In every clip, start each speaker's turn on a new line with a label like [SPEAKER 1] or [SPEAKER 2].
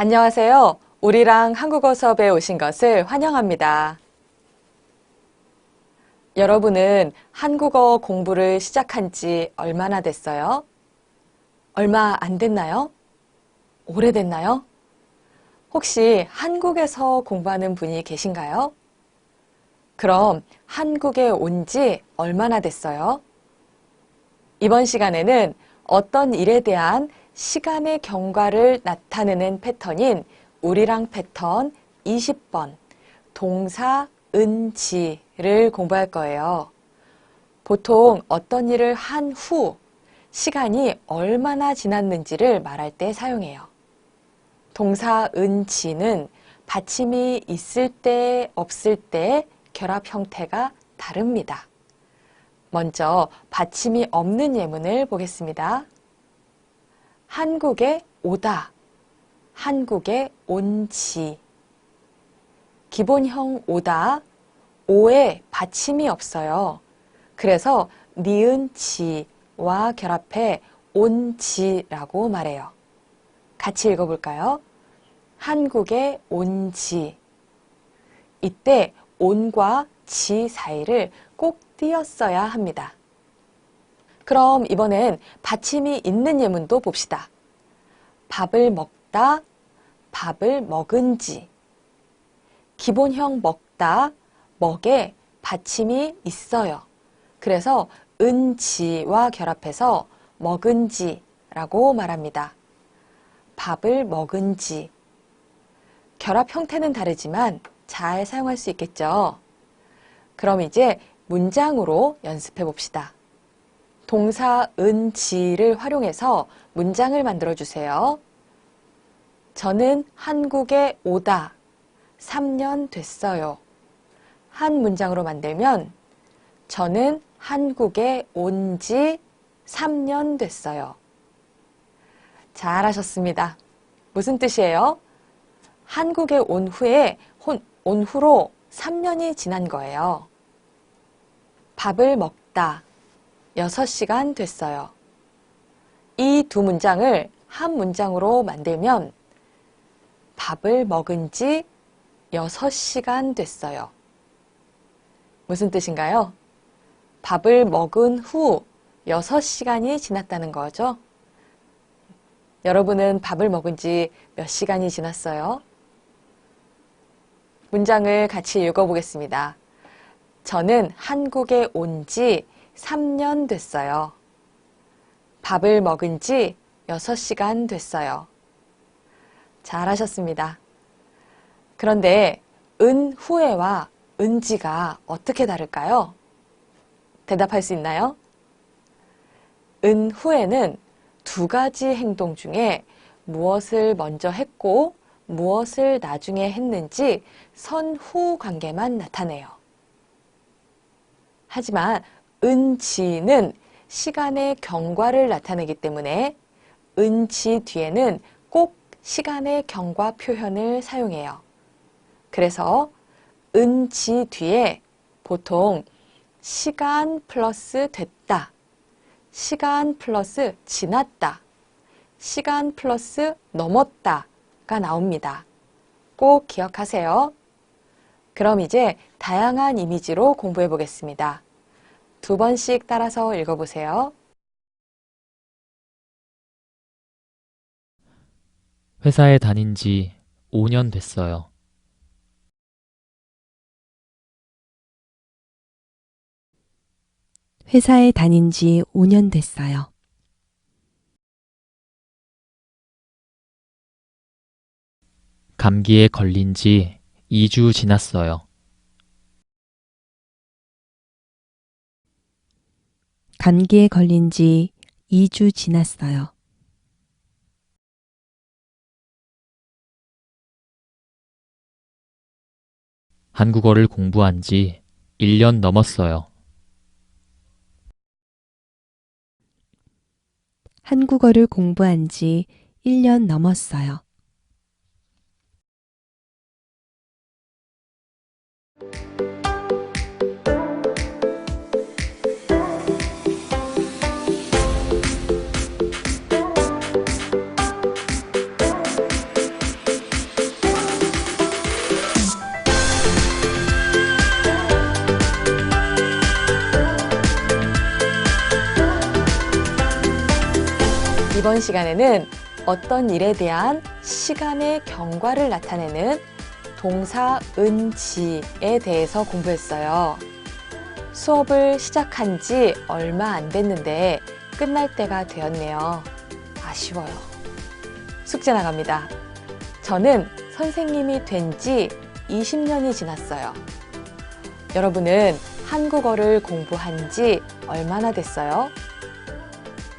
[SPEAKER 1] 안녕하세요. 우리랑 한국어 수업에 오신 것을 환영합니다. 여러분은 한국어 공부를 시작한 지 얼마나 됐어요? 얼마 안 됐나요? 오래됐나요? 혹시 한국에서 공부하는 분이 계신가요? 그럼 한국에 온 지 얼마나 됐어요? 이번 시간에는 어떤 일에 대한 시간의 경과를 나타내는 패턴인 우리랑 패턴 20번 동사 은지를 공부할 거예요. 보통 어떤 일을 한 후 시간이 얼마나 지났는지를 말할 때 사용해요. 동사 은지는 받침이 있을 때, 없을 때 결합 형태가 다릅니다. 먼저 받침이 없는 예문을 보겠습니다. 한국에 오다, 한국에 온지. 기본형 오다, 오에 받침이 없어요. 그래서 니은 지와 결합해 온지라고 말해요. 같이 읽어볼까요? 한국에 온지. 이때 온과 지 사이를 꼭 띄었어야 합니다. 그럼 이번엔 받침이 있는 예문도 봅시다. 밥을 먹다, 밥을 먹은지. 기본형 먹다, 먹에 받침이 있어요. 그래서 은지와 결합해서 먹은지라고 말합니다. 밥을 먹은지. 결합 형태는 다르지만 잘 사용할 수 있겠죠? 그럼 이제 문장으로 연습해 봅시다. 동사 은지를 활용해서 문장을 만들어 주세요. 저는 한국에 오다 3년 됐어요. 한 문장으로 만들면 저는 한국에 온 지 3년 됐어요. 잘하셨습니다. 무슨 뜻이에요? 한국에 온 후로 3년이 지난 거예요. 밥을 먹다 6시간 됐어요. 이 두 문장을 한 문장으로 만들면 밥을 먹은 지 6시간 됐어요. 무슨 뜻인가요? 밥을 먹은 후 6시간이 지났다는 거죠. 여러분은 밥을 먹은 지 몇 시간이 지났어요? 문장을 같이 읽어보겠습니다. 저는 한국에 온 지 3년 됐어요. 밥을 먹은 지 6시간 됐어요. 잘하셨습니다. 그런데 은 후에와 은지가 어떻게 다를까요? 대답할 수 있나요? 은 후에는 두 가지 행동 중에 무엇을 먼저 했고 무엇을 나중에 했는지 선후 관계만 나타내요. 하지만 은지는 시간의 경과를 나타내기 때문에 은지 뒤에는 꼭 시간의 경과 표현을 사용해요. 그래서 은지 뒤에 보통 시간 플러스 됐다, 시간 플러스 지났다, 시간 플러스 넘었다가 나옵니다. 꼭 기억하세요. 그럼 이제 다양한 이미지로 공부해 보겠습니다. 2번씩 따라서 읽어보세요.
[SPEAKER 2] 회사에 다닌 지 5년 됐어요.
[SPEAKER 3] 회사에 다닌 지 5년 됐어요.
[SPEAKER 2] 감기에 걸린 지 2주 지났어요.
[SPEAKER 3] 감기에 걸린 지 2주 지났어요.
[SPEAKER 2] 한국어를 공부한 지 1년 넘었어요.
[SPEAKER 3] 한국어를 공부한 지 1년 넘었어요.
[SPEAKER 1] 이번 시간에는 어떤 일에 대한 시간의 경과를 나타내는 동사 은지에 대해서 공부했어요. 수업을 시작한 지 얼마 안 됐는데 끝날 때가 되었네요. 아쉬워요. 숙제 나갑니다. 저는 선생님이 된 지 20년이 지났어요. 여러분은 한국어를 공부한 지 얼마나 됐어요?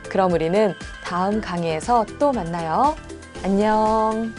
[SPEAKER 1] 그럼 우리는 다음 강의에서 또 만나요. 안녕.